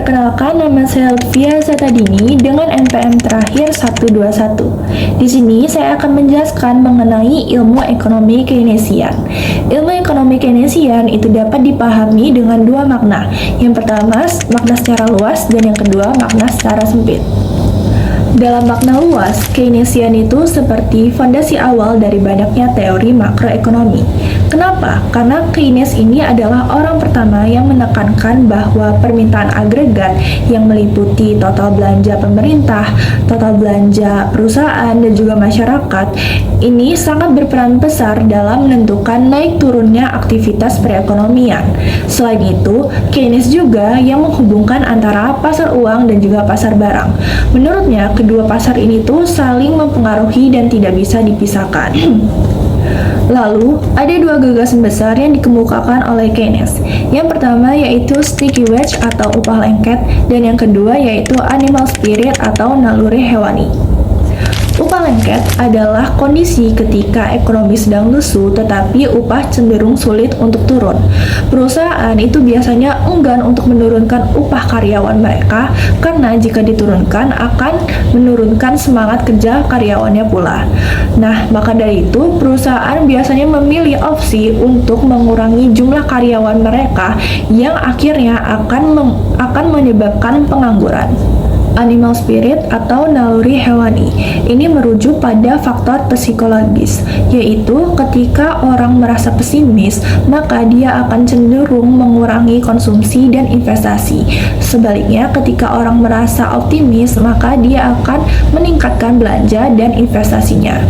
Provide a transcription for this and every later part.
Perkenalkan, nama saya Lutfia Zatadini dengan NPM terakhir 121. Di sini saya akan menjelaskan mengenai ilmu ekonomi Keynesian. Ilmu ekonomi Keynesian itu dapat dipahami dengan dua makna. Yang pertama, makna secara luas, dan yang kedua, makna secara sempit. Dalam makna luas, Keynesian itu seperti fondasi awal dari banyaknya teori makroekonomi. Kenapa? Karena Keynes ini adalah orang pertama yang menekankan bahwa permintaan agregat yang meliputi total belanja pemerintah, total belanja perusahaan, dan juga masyarakat ini sangat berperan besar dalam menentukan naik turunnya aktivitas perekonomian. Selain itu, Keynes juga yang menghubungkan antara pasar uang dan juga pasar barang. Menurutnya, kedua pasar ini tuh saling mempengaruhi dan tidak bisa dipisahkan. Lalu, ada dua gagasan besar yang dikemukakan oleh Keynes. Yang pertama yaitu sticky wage atau upah lengket, dan yang kedua yaitu animal spirit atau naluri hewani. Upah lengket adalah kondisi ketika ekonomi sedang lesu tetapi upah cenderung sulit untuk turun. Perusahaan itu biasanya enggan untuk menurunkan upah karyawan mereka karena jika diturunkan akan menurunkan semangat kerja karyawannya pula. Nah, maka dari itu perusahaan biasanya memilih opsi untuk mengurangi jumlah karyawan mereka yang akhirnya akan menyebabkan pengangguran. Animal spirit atau naluri hewani ini merujuk pada faktor psikologis, yaitu ketika orang merasa pesimis, maka dia akan cenderung mengurangi konsumsi dan investasi. Sebaliknya, ketika orang merasa optimis, maka dia akan meningkatkan belanja dan investasinya.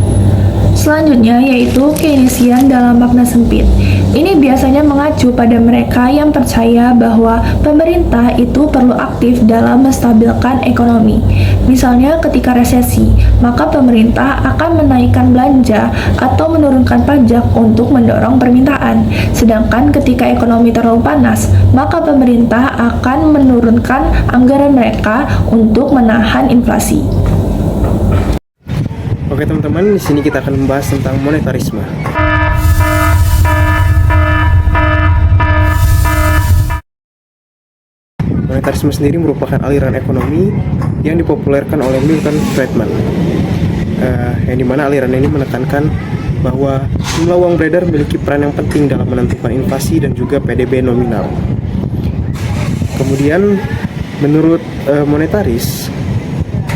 Selanjutnya yaitu Keynesian dalam makna sempit. Ini biasanya mengacu pada mereka yang percaya bahwa pemerintah itu perlu aktif dalam menstabilkan ekonomi. Misalnya ketika resesi, maka pemerintah akan menaikkan belanja atau menurunkan pajak untuk mendorong permintaan. Sedangkan ketika ekonomi terlalu panas, maka pemerintah akan menurunkan anggaran mereka untuk menahan inflasi. Oke teman-teman, di sini kita akan membahas tentang monetarisme. Monetarisme sendiri merupakan aliran ekonomi yang dipopulerkan oleh Milton Friedman, yang dimana aliran ini menekankan bahwa jumlah uang beredar memiliki peran yang penting dalam menentukan inflasi dan juga PDB nominal. Kemudian, menurut monetaris,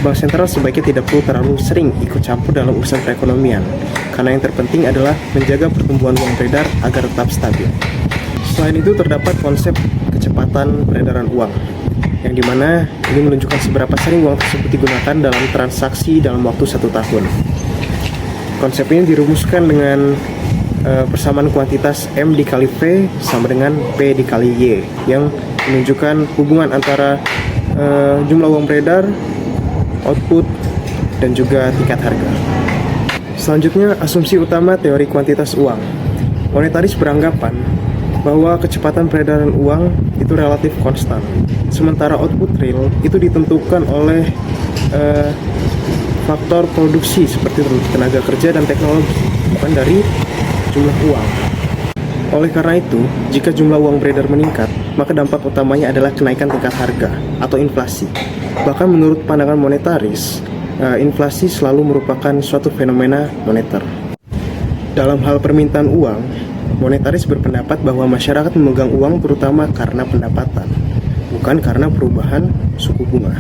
Bank sentral sebaiknya tidak perlu terlalu sering ikut campur dalam urusan perekonomian, karena yang terpenting adalah menjaga pertumbuhan uang beredar agar tetap stabil. Selain itu, terdapat konsep kecepatan peredaran uang, yang dimana ini menunjukkan seberapa sering uang tersebut digunakan dalam transaksi dalam waktu 1 tahun. Konsep ini dirumuskan dengan persamaan kuantitas M dikali V sama dengan P dikali Y, yang menunjukkan hubungan antara jumlah uang beredar, output, dan juga tingkat harga. Selanjutnya, asumsi utama teori kuantitas uang. Monetaris beranggapan bahwa kecepatan peredaran uang itu relatif konstan, sementara output real itu ditentukan oleh faktor produksi seperti tenaga kerja dan teknologi, bukan dari jumlah uang. Oleh karena itu, jika jumlah uang beredar meningkat, maka dampak utamanya adalah kenaikan tingkat harga atau inflasi. Bahkan menurut pandangan monetaris, inflasi selalu merupakan suatu fenomena moneter. Dalam hal permintaan uang, monetaris berpendapat bahwa masyarakat memegang uang terutama karena pendapatan, bukan karena perubahan suku bunga.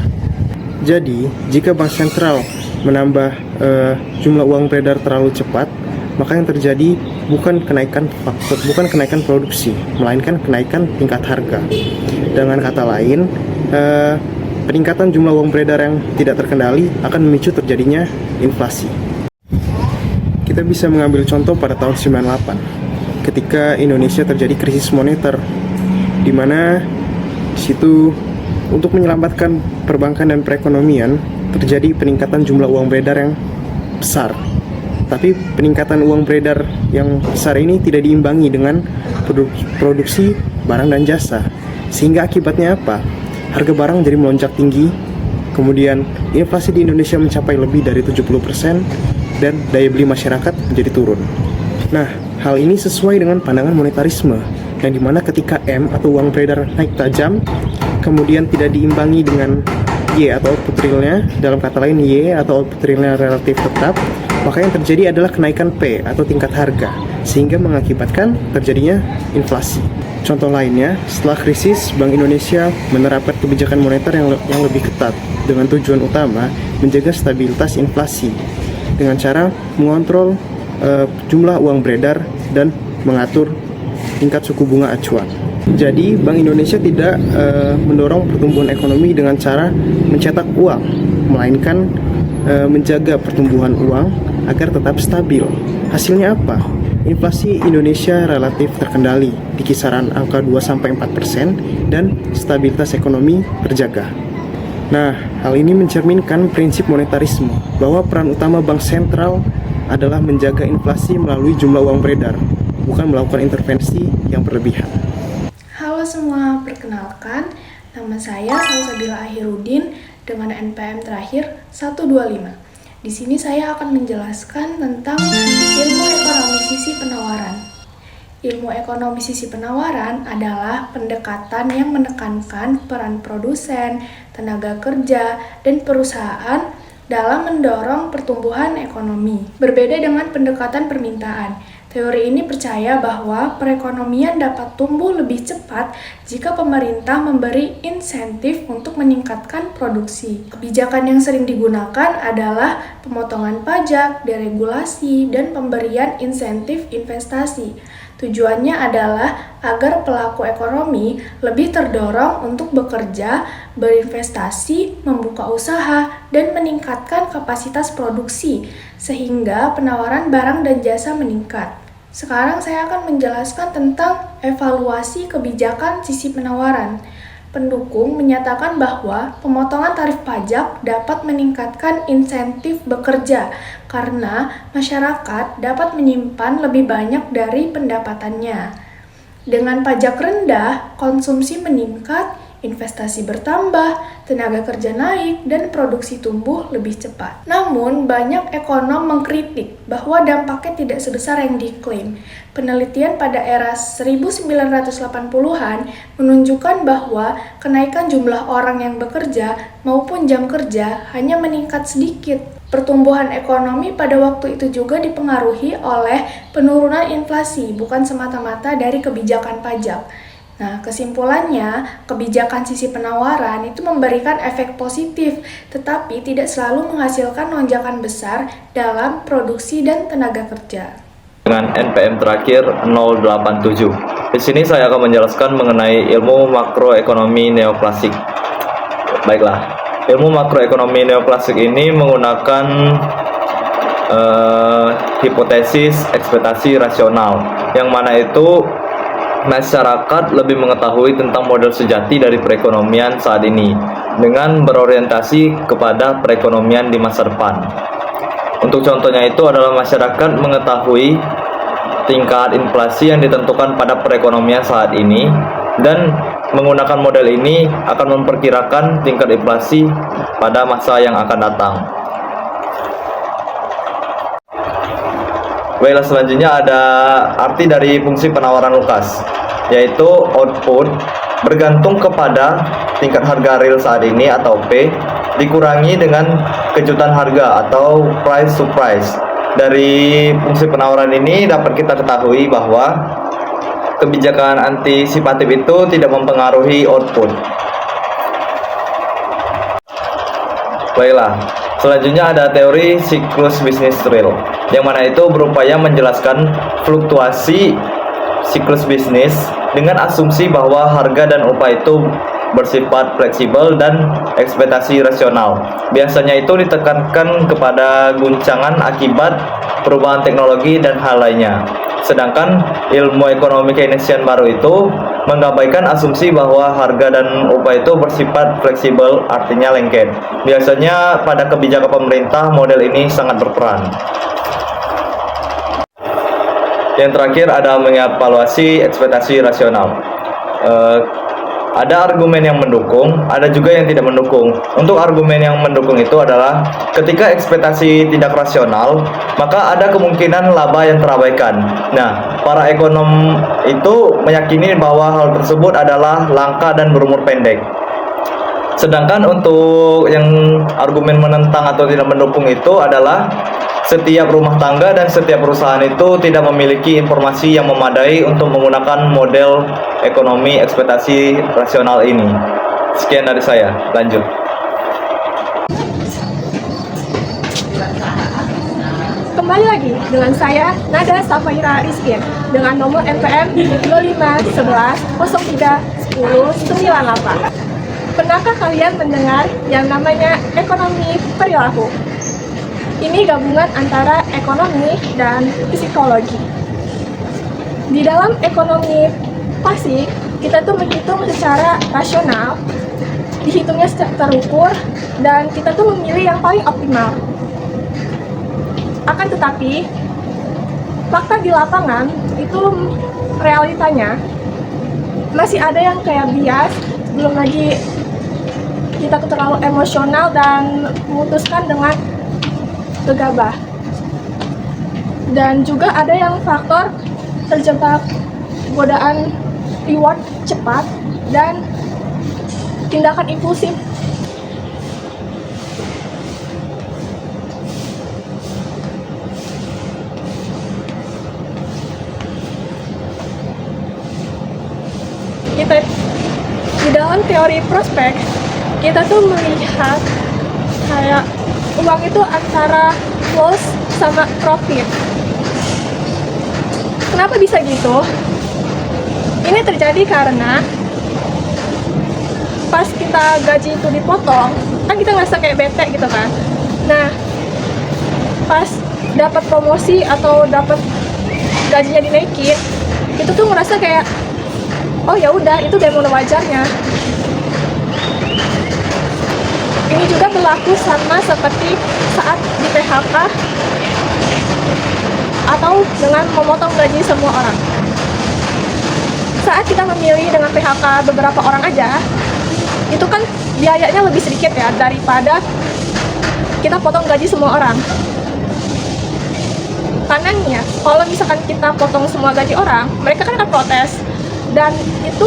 Jadi, jika bank sentral menambah jumlah uang beredar terlalu cepat, maka yang terjadi bukan kenaikan produksi, melainkan kenaikan tingkat harga. Dengan kata lain, peningkatan jumlah uang beredar yang tidak terkendali akan memicu terjadinya inflasi. Kita bisa mengambil contoh pada tahun 98, ketika Indonesia terjadi krisis moneter, di mana di situ untuk menyelamatkan perbankan dan perekonomian terjadi peningkatan jumlah uang beredar yang besar. Tapi peningkatan uang beredar yang besar ini tidak diimbangi dengan produksi barang dan jasa. Sehingga akibatnya apa? Harga barang jadi melonjak tinggi, kemudian inflasi di Indonesia mencapai lebih dari 70%, dan daya beli masyarakat menjadi turun. Nah, hal ini sesuai dengan pandangan monetarisme, yang dimana ketika M atau uang beredar naik tajam, kemudian tidak diimbangi dengan Y atau output realnya, dalam kata lain Y atau output realnya relatif tetap, maka yang terjadi adalah kenaikan P atau tingkat harga, sehingga mengakibatkan terjadinya inflasi. Contoh lainnya, setelah krisis, Bank Indonesia menerapkan kebijakan moneter yang lebih ketat dengan tujuan utama menjaga stabilitas inflasi dengan cara mengontrol jumlah uang beredar dan mengatur tingkat suku bunga acuan. Jadi, Bank Indonesia tidak mendorong pertumbuhan ekonomi dengan cara mencetak uang, melainkan menjaga pertumbuhan uang agar tetap stabil. Hasilnya apa? Inflasi Indonesia relatif terkendali di kisaran angka 2-4% dan stabilitas ekonomi terjaga. Nah, hal ini mencerminkan prinsip monetarisme bahwa peran utama bank sentral adalah menjaga inflasi melalui jumlah uang beredar, bukan melakukan intervensi yang berlebihan. Halo semua, perkenalkan, nama saya Salsabila Akhirudin dengan NPM terakhir 125. Di sini saya akan menjelaskan tentang ilmu ekonomi sisi penawaran. Ilmu ekonomi sisi penawaran adalah pendekatan yang menekankan peran produsen, tenaga kerja, dan perusahaan dalam mendorong pertumbuhan ekonomi. Berbeda dengan pendekatan permintaan. Teori ini percaya bahwa perekonomian dapat tumbuh lebih cepat jika pemerintah memberi insentif untuk meningkatkan produksi. Kebijakan yang sering digunakan adalah pemotongan pajak, deregulasi, dan pemberian insentif investasi. Tujuannya adalah agar pelaku ekonomi lebih terdorong untuk bekerja, berinvestasi, membuka usaha, dan meningkatkan kapasitas produksi, sehingga penawaran barang dan jasa meningkat. Sekarang saya akan menjelaskan tentang evaluasi kebijakan sisi penawaran. Pendukung menyatakan bahwa pemotongan tarif pajak dapat meningkatkan insentif bekerja karena masyarakat dapat menyimpan lebih banyak dari pendapatannya. Dengan pajak rendah, konsumsi meningkat, investasi bertambah, tenaga kerja naik, dan produksi tumbuh lebih cepat. Namun, banyak ekonom mengkritik bahwa dampaknya tidak sebesar yang diklaim. Penelitian pada era 1980-an menunjukkan bahwa kenaikan jumlah orang yang bekerja maupun jam kerja hanya meningkat sedikit. Pertumbuhan ekonomi pada waktu itu juga dipengaruhi oleh penurunan inflasi, bukan semata-mata dari kebijakan pajak. Nah, kesimpulannya, kebijakan sisi penawaran itu memberikan efek positif, tetapi tidak selalu menghasilkan lonjakan besar dalam produksi dan tenaga kerja. Dengan NPM terakhir 087. Di sini saya akan menjelaskan mengenai ilmu makroekonomi neoklasik. Baiklah, ilmu makroekonomi neoklasik ini menggunakan hipotesis ekspektasi rasional, yang mana itu masyarakat lebih mengetahui tentang model sejati dari perekonomian saat ini dengan berorientasi kepada perekonomian di masa depan. Untuk contohnya itu adalah masyarakat mengetahui tingkat inflasi yang ditentukan pada perekonomian saat ini dan menggunakan model ini akan memperkirakan tingkat inflasi pada masa yang akan datang. Baiklah, selanjutnya ada arti dari fungsi penawaran Lukas, yaitu output bergantung kepada tingkat harga real saat ini atau P dikurangi dengan kejutan harga atau price to price. Dari fungsi penawaran ini dapat kita ketahui bahwa kebijakan antisipatif itu tidak mempengaruhi output. Baiklah, selanjutnya ada teori siklus bisnis real, yang mana itu berupaya menjelaskan fluktuasi siklus bisnis dengan asumsi bahwa harga dan upah itu bersifat fleksibel dan ekspektasi rasional. Biasanya itu ditekankan kepada guncangan akibat perubahan teknologi dan hal lainnya. Sedangkan ilmu ekonomi Keynesian baru itu mengabaikan asumsi bahwa harga dan upah itu bersifat fleksibel, artinya lengket. Biasanya pada kebijakan pemerintah model ini sangat berperan. Yang terakhir ada mengevaluasi ekspektasi rasional. Ada argumen yang mendukung, ada juga yang tidak mendukung. Untuk argumen yang mendukung itu adalah ketika ekspektasi tidak rasional, maka ada kemungkinan laba yang terabaikan. Nah, para ekonom itu meyakini bahwa hal tersebut adalah langka dan berumur pendek. Sedangkan untuk yang argumen menentang atau tidak mendukung itu adalah setiap rumah tangga dan setiap perusahaan itu tidak memiliki informasi yang memadai untuk menggunakan model ekonomi ekspektasi rasional ini. Sekian dari saya, lanjut. Kembali lagi dengan saya, Nada Safaira Rizkin, dengan nomor NPM 2511031098. Pernahkah kalian mendengar yang namanya ekonomi perilaku? Ini gabungan antara ekonomi dan psikologi. Di dalam ekonomi pasif, kita tuh menghitung secara rasional, dihitungnya secara terukur, dan kita tuh memilih yang paling optimal. Akan tetapi, fakta di lapangan itu realitanya masih ada yang kayak bias, belum lagi kita tuh terlalu emosional dan memutuskan dengan gegabah. Dan juga ada yang faktor terjebak godaan reward cepat dan tindakan impulsif. Kita di dalam teori prospek, kita tuh melihat kayak uang itu antara loss sama profit. Kenapa bisa gitu? Ini terjadi karena pas kita gaji itu dipotong, kan kita ngerasa kayak bete gitu kan. Nah, pas dapat promosi atau dapat gajinya dinaikin, itu tuh ngerasa kayak, oh ya udah, itu demo wajarnya. Ini juga berlaku sama seperti saat di PHK atau dengan memotong gaji semua orang. Saat kita memilih dengan PHK beberapa orang aja, itu kan biayanya lebih sedikit ya daripada kita potong gaji semua orang. Kanannya, kalau misalkan kita potong semua gaji orang, mereka kan akan protes, dan itu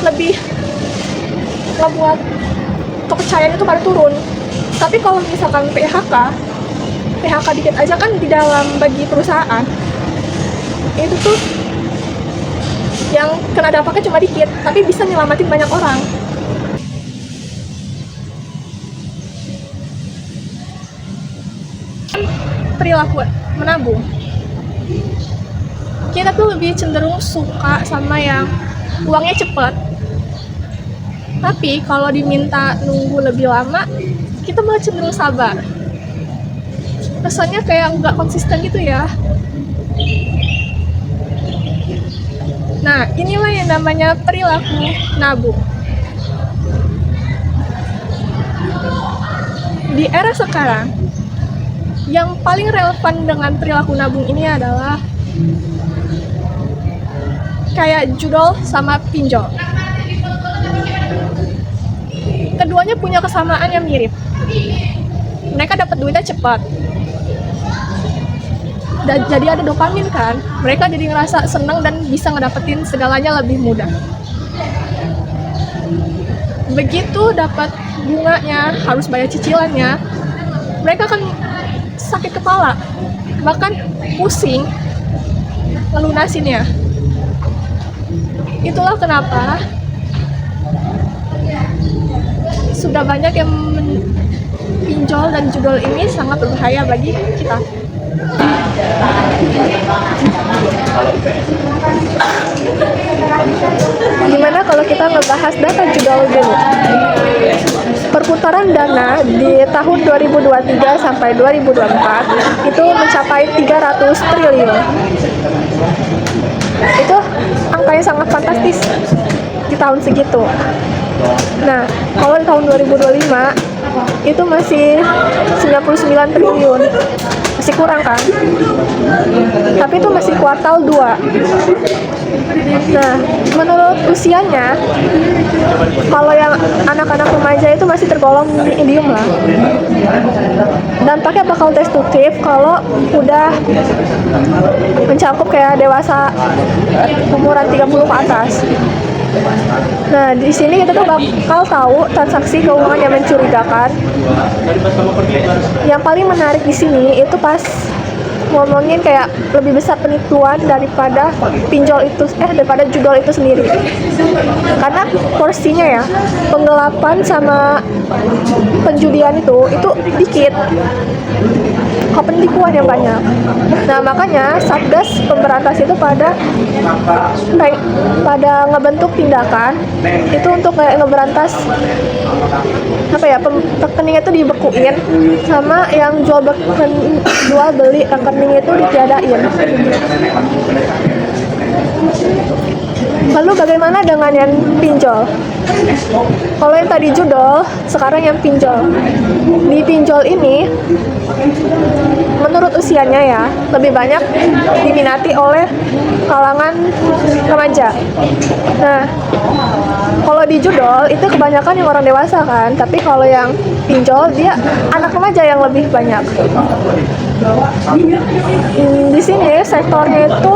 lebih membuat kepercayaan itu pada turun. Tapi kalau misalkan PHK dikit aja kan di dalam bagi perusahaan, itu tuh yang kena dampaknya cuma dikit, tapi bisa nyelamatin banyak orang. Perilaku menabung, kita tuh lebih cenderung suka sama yang uangnya cepet. Tapi kalau diminta nunggu lebih lama, kita malah cenderung sabar. Rasanya kayak nggak konsisten gitu ya. Nah, inilah yang namanya perilaku nabung. Di era sekarang, yang paling relevan dengan perilaku nabung ini adalah kayak judol sama pinjol. Keduanya punya kesamaan yang mirip. Mereka dapat duitnya cepat. Dan jadi ada dopamin kan. Mereka jadi ngerasa seneng dan bisa ngedapetin segalanya lebih mudah. Begitu dapat bunganya, harus bayar cicilannya, mereka akan sakit kepala, bahkan pusing ngelunasinnya. Itulah kenapa sudah banyak yang pinjol dan judol ini sangat berbahaya bagi kita. Gimana kalau kita ngebahas data judol dulu? Perputaran dana di tahun 2023 sampai 2024 itu mencapai 300 triliun. Itu angka yang sangat fantastis di tahun segitu. Nah, kalau di tahun 2025 itu masih 99 triliun. Masih kurang kan? Tapi itu masih kuartal 2. Nah, menurut usianya, kalau yang anak-anak remaja itu masih tergolong medium lah. Dampaknya bakal destruktif kalau udah mencakup kayak dewasa umuran 30 ke atas. Nah, di sini kita tuh bakal tahu transaksi keuangan yang mencurigakan. Yang paling menarik di sini itu pas ngomongin kayak lebih besar penipuan daripada daripada judol itu sendiri. Karena porsinya ya, penggelapan sama penjudian itu dikit. Kok penipuan yang banyak. Nah, makanya Satgas Pemberantas itu pada ngebentuk tindakan itu untuk kayak ngeberantas rekeningnya itu dibekuin, sama yang jual beli rekening itu ditiadain. Lalu bagaimana dengan yang pinjol? Kalau yang tadi judol, sekarang yang pinjol. Di pinjol ini, menurut usianya ya, lebih banyak diminati oleh kalangan remaja. Nah, kalau di judol itu kebanyakan yang orang dewasa kan, tapi kalau yang pinjol dia anak remaja yang lebih banyak. Di sini sektornya itu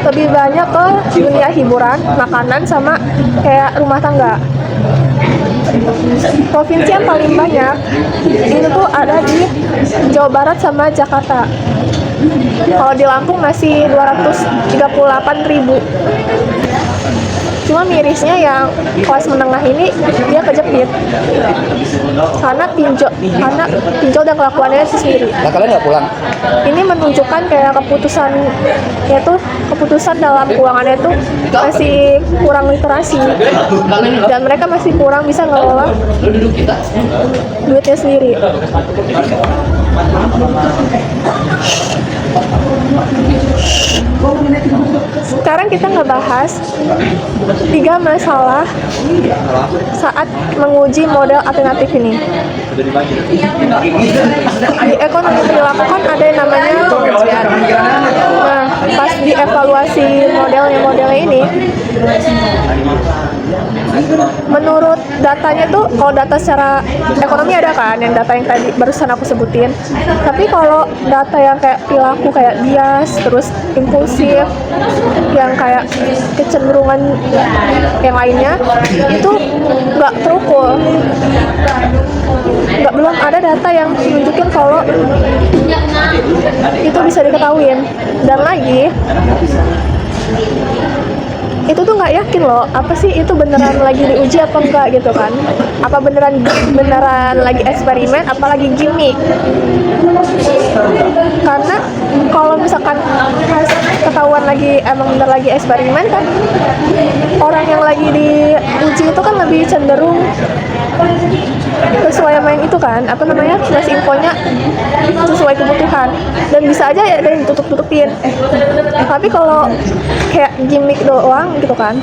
lebih banyak ke dunia hiburan, makanan, sama kayak rumah tangga. Provinsi yang paling banyak itu tuh ada di Jawa Barat sama Jakarta. Kalau di Lampung masih 238.000. Cuma mirisnya yang kelas menengah ini dia kejepit karena pinjol dan kelakuannya itu sendiri. Nah, kalian nggak pulang? Ini menunjukkan kayak keputusan dalam keuangannya itu masih kurang literasi, dan mereka masih kurang bisa ngelola duitnya sendiri. Sekarang kita ngebahas 3 masalah saat menguji model alternatif ini. Di ekonomi perilaku kan ada yang namanya pengujian. Nah, pas dievaluasi modelnya ini, menurut datanya tuh, kalau data secara ekonomi ada kan, yang data yang tadi barusan aku sebutin. Tapi kalau data yang kayak perilaku kayak bias, terus impulsif, yang kayak kecenderungan yang lainnya, itu nggak terukur. Belum ada data yang menunjukkan kalau itu bisa diketahuin. Dan lagi, itu tuh nggak yakin loh, apa sih itu beneran lagi diuji apa enggak gitu kan, apa beneran lagi eksperimen, apa lagi gimmick. Karena kalau misalkan ketahuan lagi emang bener lagi eksperimen kan, orang yang lagi diuji itu kan lebih cenderung sesuai sama yang itu kan, ngasih infonya sesuai kebutuhan, dan bisa aja ya ada yang tutup-tutupin. Tapi kalau kayak gimmick doang gitu kan,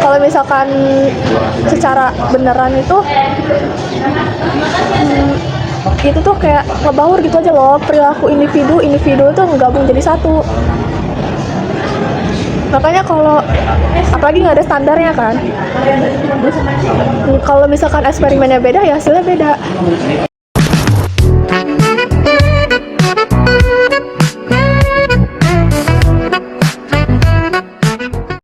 kalau misalkan secara beneran itu tuh kayak ngebaur gitu aja loh, perilaku individu itu ngegabung jadi satu. Makanya kalau apalagi nggak ada standarnya kan, kalau misalkan eksperimennya beda ya hasilnya beda.